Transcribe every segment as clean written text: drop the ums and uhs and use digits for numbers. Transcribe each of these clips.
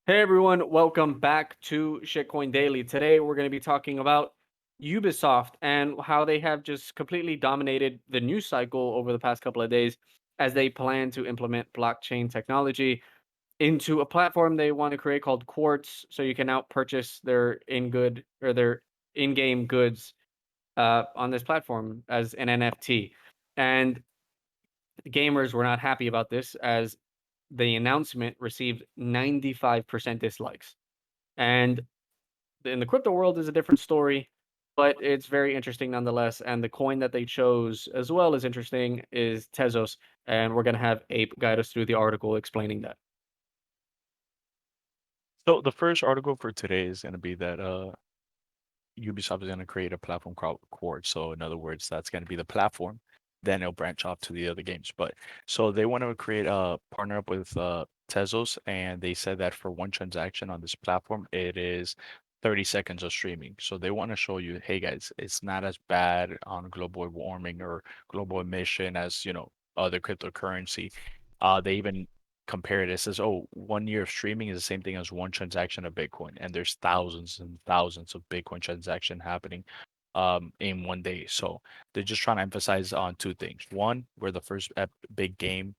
Hey everyone, welcome back to Shitcoin Daily. Today we're going to be talking about Ubisoft and how they have just completely dominated the news cycle over the past couple of days as they plan to implement blockchain technology into a platform they want to create called Quartz, so you can now purchase their their in-game goods on this platform as an NFT. And gamers were not happy about this as the announcement received 95% dislikes. And in the crypto world is a different story, but it's very interesting nonetheless. And the coin that they chose as well is interesting is Tezos. And we're gonna have Ape guide us through the article explaining that. So the first article for today is going to be that Ubisoft is going to create a platform called Quartz. So in other words, that's going to be the platform. Then it'll branch off to the other games. But so they want to create a partner up with Tezos, and they said that for one transaction on this platform, it is 30 seconds of streaming. So they want to show you, hey guys, it's not as bad on global warming or global emission as other cryptocurrency. They even compare it. It says, oh, 1 year of streaming is the same thing as one transaction of Bitcoin, and there's thousands and thousands of Bitcoin transaction happening in 1 day. So they're just trying to emphasize on two things. One, we're the first big gaming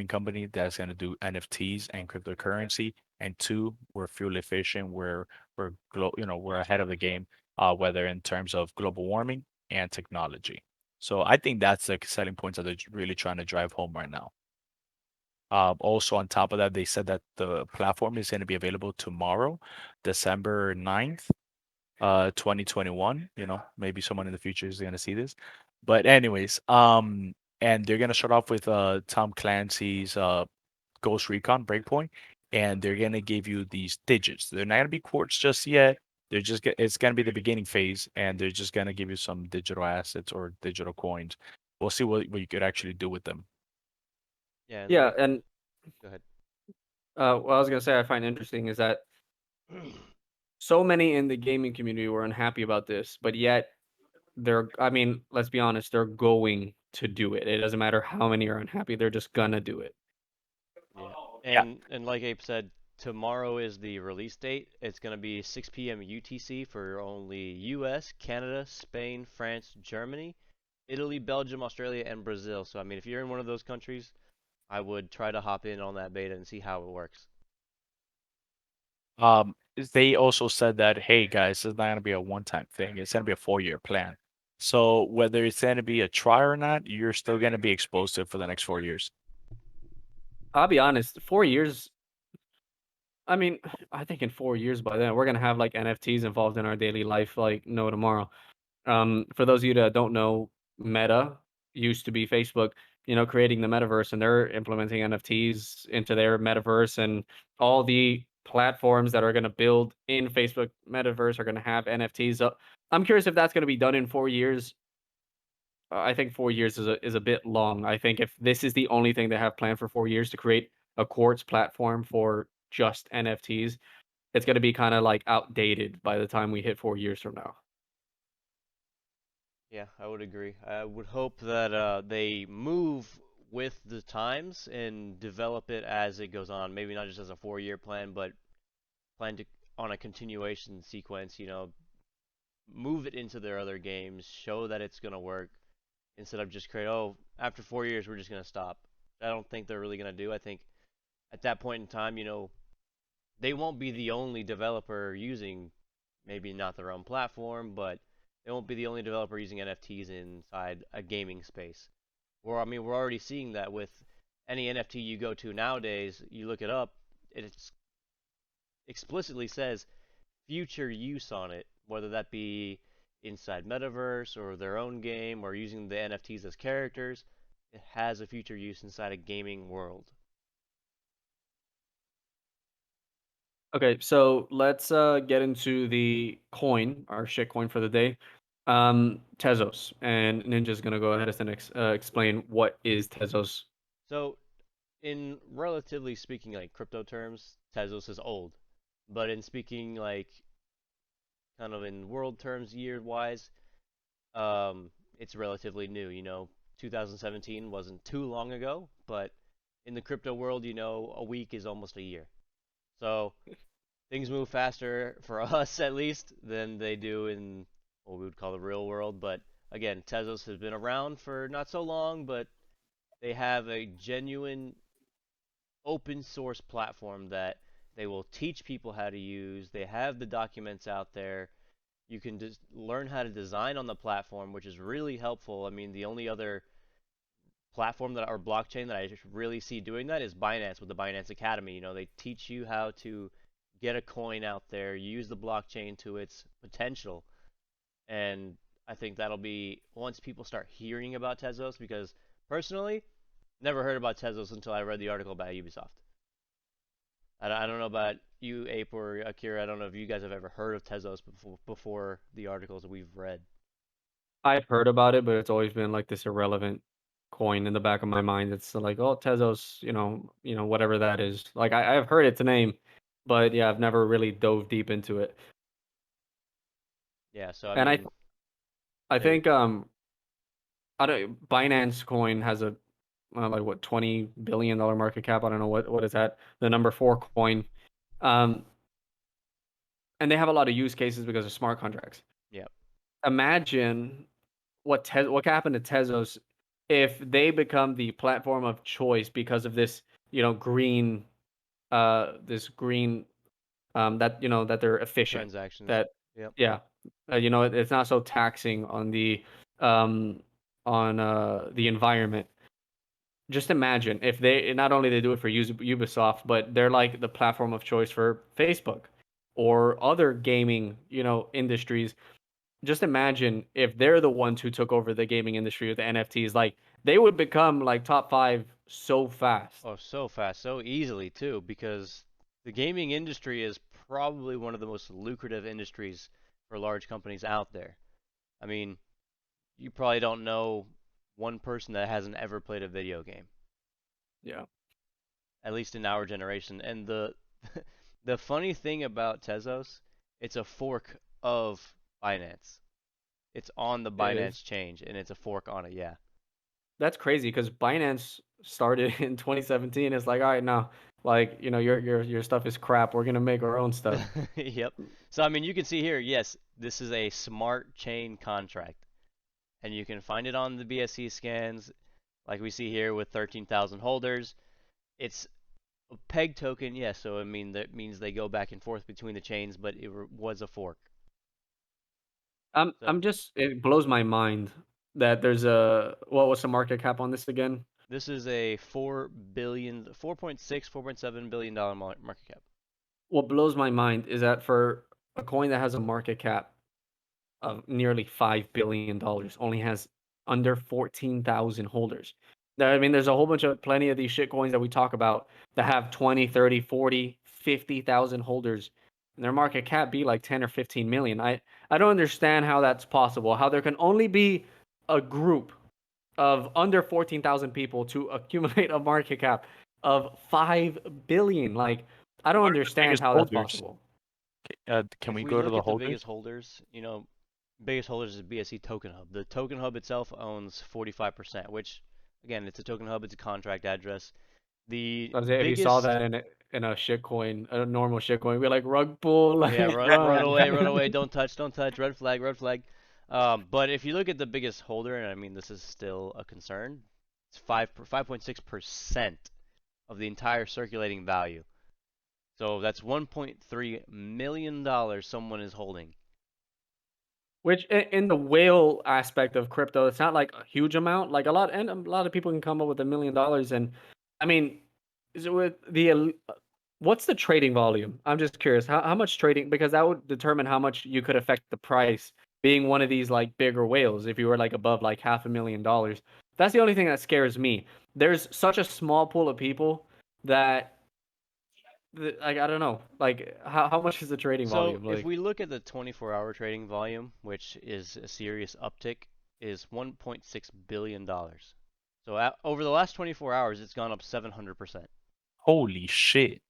company that's going to do NFTs and cryptocurrency, and two, we're fuel efficient. We're ahead of the game, whether in terms of global warming and technology. So I think that's the selling points that they're really trying to drive home right now. Also, on top of that, they said that the platform is going to be available tomorrow, December 9th, 2021. Maybe someone in the future is going to see this. But anyways, and they're going to start off with Tom Clancy's Ghost Recon Breakpoint, and they're going to give you these digits. They're not going to be quartz just yet. It's going to be the beginning phase, and they're just going to give you some digital assets or digital coins. We'll see what you could actually do with them. Yeah, and Yeah, like, and go ahead. what I was gonna say I find interesting is that so many in the gaming community were unhappy about this, but yet I mean, let's be honest, they're going to do it. It doesn't matter how many are unhappy, they're just gonna do it. Yeah, Yeah. and like Abe said, tomorrow is the release date. It's gonna be 6 p.m. UTC for only U.S., Canada, Spain, France, Germany, Italy, Belgium, Australia, and Brazil. So I mean, if you're in one of those countries, I would try to hop in on that beta and see how it works. They also said that, hey guys, it's not gonna be a one-time thing. It's gonna be a 4-year plan. So whether it's gonna be a try or not, you're still gonna be exposed to it for the next 4 years. I'll be honest, 4 years I mean, I think in 4 years by then, we're gonna have, like, NFTs involved in our daily life like no tomorrow. For those of you that don't know, Meta used to be Facebook, creating the metaverse, and they're implementing NFTs into their metaverse, and all the platforms that are gonna build in Facebook metaverse are gonna have NFTs. So, I'm curious if that's gonna be done in 4 years. I think 4 years is a bit long. I think if this is the only thing they have planned for 4 years to create a Quartz platform for just NFTs, it's gonna be kinda, like, outdated by the time we hit 4 years from now. Yeah, I would agree. I would hope that they move with the times and develop it as it goes on. Maybe not just as a 4-year plan, but plan to on a continuation sequence. Move it into their other games, show that it's gonna work instead of just create. Oh, after 4 years, we're just gonna stop. I don't think they're really gonna do. I think at that point in time, they won't be the only developer using maybe not their own platform, but they won't be the only developer using NFTs inside a gaming space. I mean, we're already seeing that with any NFT you go to nowadays. You look it up, it explicitly says future use on it, whether that be inside metaverse or their own game or using the NFTs as characters. It has a future use inside a gaming world. Okay, so let's get into the coin, our shit coin for the day. Tezos, and Ninja's gonna go ahead and explain what is Tezos. So, in relatively speaking, like crypto terms, Tezos is old. But in speaking like kind of in world terms, year wise, it's relatively new. 2017 wasn't too long ago, but in the crypto world, a week is almost a year. So things move faster for us at least than they do in what we would call the real world. But again, Tezos has been around for not so long, but they have a genuine open source platform that they will teach people how to use. They have the documents out there. You can just learn how to design on the platform, which is really helpful. I mean, the only other platform that or blockchain that I really see doing that is Binance with the Binance Academy. You know, they teach you how to get a coin out there, use the blockchain to its potential. And I think that'll be once people start hearing about Tezos, because personally, never heard about Tezos until I read the article about Ubisoft. I don't know about you, Ape or Akira. I don't know if you guys have ever heard of Tezos before the articles that we've read. I've heard about it, but it's always been like this irrelevant coin in the back of my mind. It's like, oh, Tezos, whatever that is. Like I've heard its name, but yeah, I've never really dove deep into it. Yeah, so I And mean, I they think I don't Binance coin has a like what $20 billion market cap. I don't know what is that. The number 4 coin. Um, and they have a lot of use cases because of smart contracts. yeah, Imagine what happened to Tezos if they become the platform of choice because of this, green, that they're efficient, transactions. that Yep. yeah, it's not so taxing on um the environment. Just imagine if they not only they do it for Ubisoft, but they're like the platform of choice for Facebook or other gaming, industries. Just imagine if they're the ones who took over the gaming industry with the NFTs, like they would become like top 5 so fast. Oh, so fast, so easily too, because the gaming industry is probably one of the most lucrative industries for large companies out there. I mean, you probably don't know one person that hasn't ever played a video game, Yeah. at least in our generation. And the the funny thing about Tezos, it's a fork of Binance. It's on the It is. Binance chain, and it's a fork on it. Yeah. That's crazy because Binance started in 2017. It's like, all right, now, like, your stuff is crap. We're gonna make our own stuff. Yep. So I mean, you can see here, yes, this is a smart chain contract, and you can find it on the BSC scans, like we see here with 13,000 holders. It's a peg token, yes. So I mean that means they go back and forth between the chains, but it was a fork. So It blows my mind that there's what was the market cap on this again? this is a 4.6, 4.7 billion dollar market cap. What blows my mind is that for a coin that has a market cap of nearly $5 billion only has under 14,000 holders. I mean, there's a whole bunch of plenty of these shit coins that we talk about that have 20, 30, 40, 50,000 holders, and their market cap be like 10 or 15 million. I don't understand how that's possible. How there can only be a group of under 14,000 people to accumulate a market cap of 5 billion. Like, I don't What are the understand biggest how that's holders? possible. Can If we we go to look the at the holders? biggest holders, biggest holders is BSC Token Hub. The Token Hub itself owns 45%, which again, it's a token hub, it's a contract address. The I was saying, if you saw biggest, that in a shitcoin, a normal shitcoin, we're like rug pull, yeah, like run run. away, run away, don't touch, don't touch, red flag, red flag. But if you look at the biggest holder, and I mean this is still a concern, it's 5.6% of the entire circulating value. So that's 1.3 million dollars someone is holding. Which in the whale aspect of crypto, it's not like a huge amount. Like a lot of people can come up with $1 million, and I mean, is it with what's the trading volume? I'm just curious. How much trading? Because that would determine how much you could affect the price. Being one of these like bigger whales, if you were like above like $500,000, that's the only thing that scares me. There's such a small pool of people that like I don't know. Like how much is the trading So volume? if Like we look at the 24-hour trading volume, which is a serious uptick, is $1.6 billion. So over the last 24 hours, it's gone up 700%. Holy shit.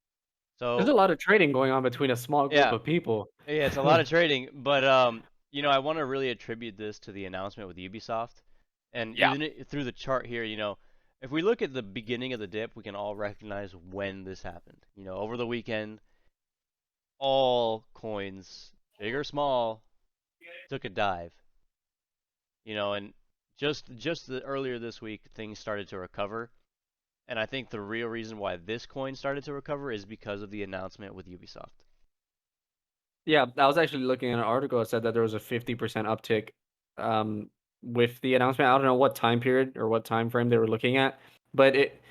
there's So a lot of trading going on between a small group yeah, of people. yeah, it's a lot of trading, but I want to really attribute this to the announcement with Ubisoft, and Yeah. even through the chart here, if we look at the beginning of the dip, we can all recognize when this happened. Over the weekend, all coins, big or small, took a dive. And earlier this week things started to recover, and I think the real reason why this coin started to recover is because of the announcement with Ubisoft. Yeah, I was actually looking at an article that said that there was a 50% uptick um, with the announcement. I don't know what time period or what time frame they were looking at, but it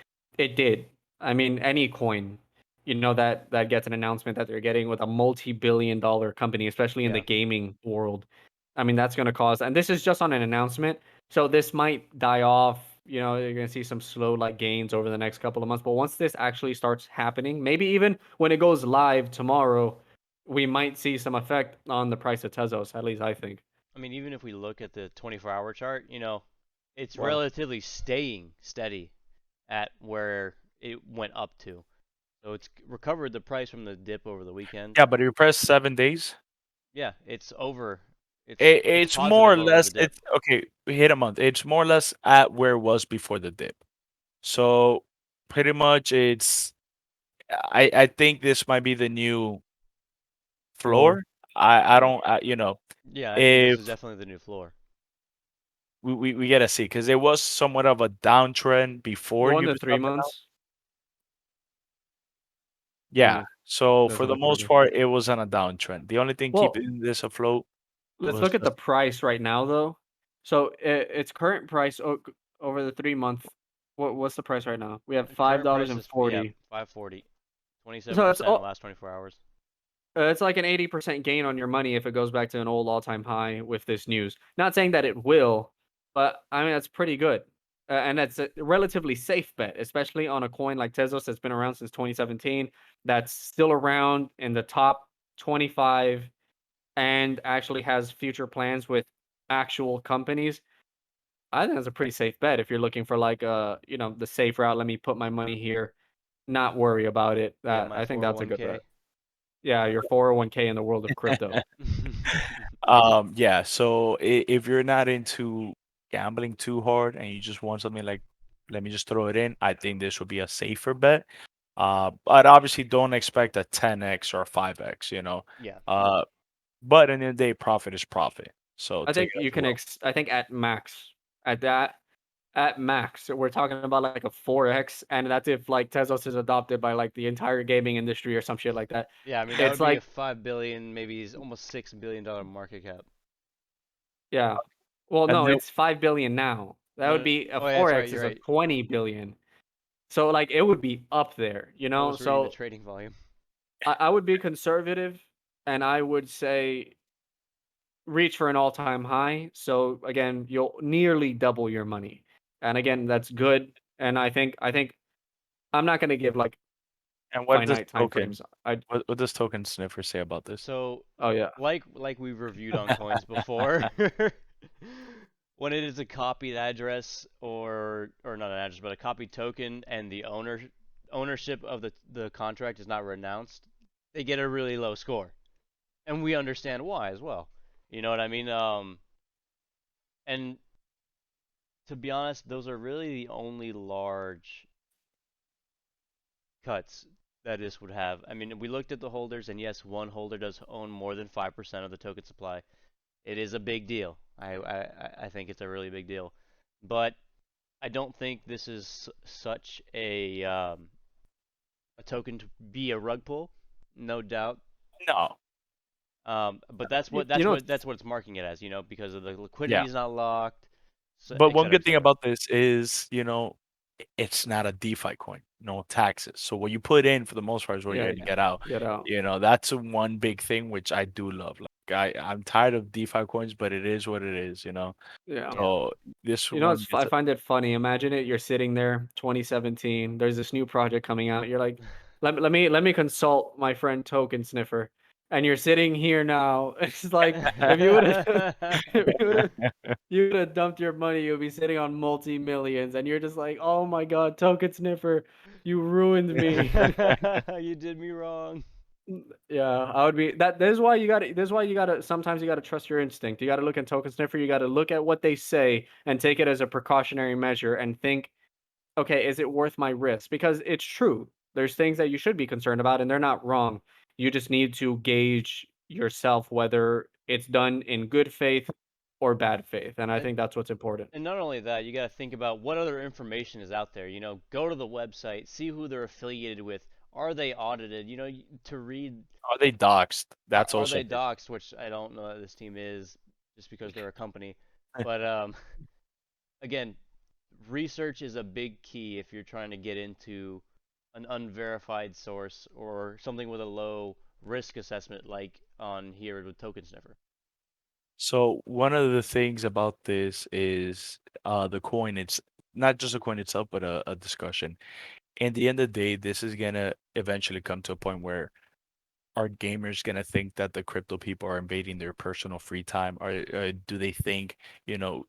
did. I mean, any coin, that gets an announcement that they're getting with a multi-billion-dollar company, especially in the Yeah. gaming world. I mean, that's going to cause, and this is just on an announcement, so this might die off. You're going to see some slow like gains over the next couple of months, but once this actually starts happening, maybe even when it goes live tomorrow, we might see some effect on the price of Tezos, at least I think. I mean, even if we look at the 24-hour chart, it's Wow. relatively staying steady at where it went up to. So it's recovered the price from the dip over the weekend. Yeah, but if you press 7 days, Yeah, it's over. It's it's more or positive over the less. dip. It's okay. We hit a month. It's more or less at where it was before the dip. So pretty much, it's. I think this might be the new Floor. floor. I don't. Yeah, I think this If is definitely the new floor. we gotta see, because it was somewhat of a downtrend before Go into Ubisoft 3 months. Yeah. So for Doesn't the look very most good. part, it was on a downtrend. The only thing Well, keeping this afloat let's was look at the just price right now, though. So its current price over the 3 month. What's the price right now? We have five Current dollars price and is, yeah, forty. 540. So 27% in the last 24 hours. it's like an 80% gain on your money if it goes back to an old all-time high with this news. Not saying that it will, but I mean that's pretty good. And that's a relatively safe bet, especially on a coin like Tezos that's been around since 2017, that's still around in the top 25 and actually has future plans with actual companies. I think that's a pretty safe bet if you're looking for like the safe route. Let me put my money here, not worry about it. Yeah, my I think that's a good 401k. bet. Yeah, your 401k in the world of crypto. yeah. So if you're not into gambling too hard and you just want something like, let me just throw it in, I think this would be a safer bet. But obviously don't expect a 10x or a 5x. Yeah. But in the end of the day, profit is profit. So I take think it as you you can will. I think at that at max, we're talking about like a 4x, and that's if like Tezos is adopted by like the entire gaming industry or some shit like that. Yeah, I mean that It's would be a like, 5 billion, maybe almost $6 billion market cap. yeah. Well, And no, then it's 5 billion now. That No, would no, be a oh yeah, that's right. 4x You're is a right. 20 billion. So like it would be up there, you I know? was reading the So trading volume. I would be conservative and I would say reach for an all-time high. So again, you'll nearly double your money. And again, that's good. And I think I'm not gonna give like and what does finite time token frames. I what does token sniffer say about this? So, Oh yeah. like we've reviewed on coins before, when it is a copied address or not an address, but a copied token, and the ownership of the contract is not renounced, they get a really low score, and we understand why as well. You know what I mean? And to be honest, those are really the only large cuts that this would have. I mean, we looked at the holders, and yes, one holder does own more than 5% of the token supply. It is a big deal. I think it's a really big deal, but I don't think this is such a token to be a rug pull, no doubt. No. But that's You, what you that's know what that's what it's marking it as, because of the liquidity Yeah. is not locked, so, But et one cetera, et good thing cetera. about this is, it's not a DeFi coin, no taxes. So what you put in for the most part is what you're yeah, gonna Yeah, get out. get out. That's one big thing which I do love. Like I'm tired of DeFi coins, but it is what it is. Yeah. yeah. So this You know, one I gets find it funny. Imagine it, you're sitting there, 2017. There's this new project coming out. You're like, let me consult my friend Token Sniffer. And you're sitting here now. It's like if you would have if you would have dumped your money, you'd be sitting on multi millions, and you're just like, oh my god, Token Sniffer, you ruined me. You did me wrong. Yeah, I would be that. This is why you got to. This is why you got to. Sometimes you got to trust your instinct. You got to look at Token Sniffer. You got to look at what they say and take it as a precautionary measure and think, okay, is it worth my risk? Because it's true. There's things that you should be concerned about, and they're not wrong. You just need to gauge yourself whether it's done in good faith or bad faith, and I And think that's what's important. and not only that, you got to think about what other information is out there. Go to the website, see who they're affiliated with. Are they audited? To read, Are they doxxed? That's are also they doxxed? Which I don't know that this team is, just because they're a company. But again, research is a big key if you're trying to get into an unverified source or something with a low risk assessment, like on here with Token Sniffer. So one of the things about this is the coin. It's not just a coin itself, but a discussion. In the end of the day, this is gonna eventually come to a point where are gamers gonna think that the crypto people are invading their personal free time, or do they think, you know,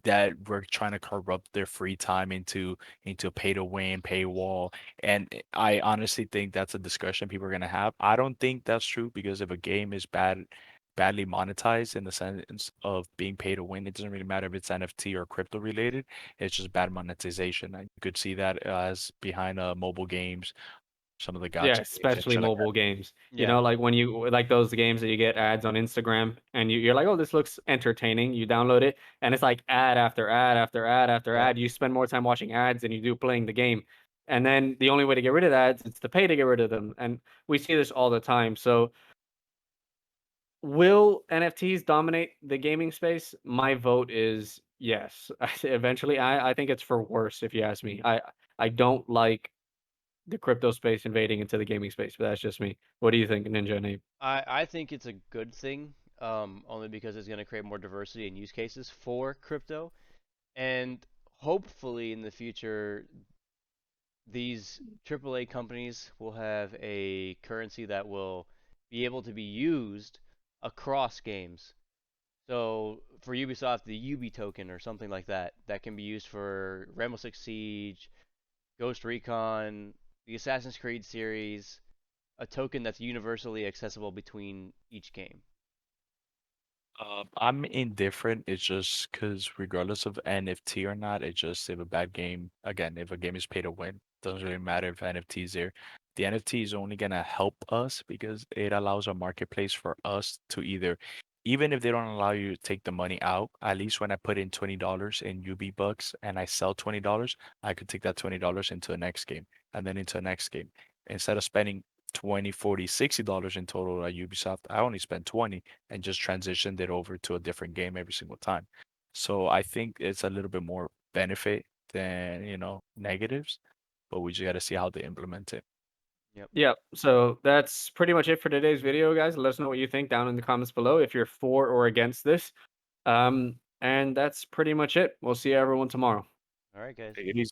that we're trying to corrupt their free time into pay to win, paywall? And I honestly think that's a discussion people are gonna have. I don't think that's true because if a game is badly monetized in the sense of being pay to win, it doesn't really matter if it's NFT or crypto related. It's just bad monetization. And you could see that as behind mobile games, some of the Yeah, gotcha games and especially shit like that. mobile games. You Yeah. know, like when you like those games that you get ads on Instagram and you're like, "Oh, this looks entertaining." You download it and it's like ad after ad after ad after Yep. ad. You spend more time watching ads than you do playing the game. And then the only way to get rid of ads is to pay to get rid of them. And we see this all the time. So, will NFTs dominate the gaming space? My vote is yes. Eventually, I think it's for worse if you ask me. I don't like the crypto space invading into the gaming space, but that's just me. What do you think, Ninja and Abe? I think it's a good thing, only because it's going to create more diversity and use cases for crypto, and hopefully in the future, these AAA companies will have a currency that will be able to be used across games. So for Ubisoft, the Ubi token or something like that, that can be used for Rainbow Six Siege, Ghost Recon, the Assassin's Creed series, a token that's universally accessible between each game. I'm indifferent. It's just because regardless of NFT or not, it's just if a bad game, again, if a game is pay to win, doesn't really matter if NFT is there. The NFT is only gonna help us because it allows a marketplace for us to either, even if they don't allow you to take the money out, at least when I put in $20 in UB bucks and I sell $20, I could take that $20 into the next game and then into the next game. Instead of spending 20, 40, $60 in total at Ubisoft, I only spent 20 and just transitioned it over to a different game every single time. So I think it's a little bit more benefit than, negatives, but we just got to see how they implement it. Yep. Yeah, so that's pretty much it for today's video, guys. Let us know what you think down in the comments below if you're for or against this. And that's pretty much it. We'll see everyone tomorrow. All right, guys. Take it easy.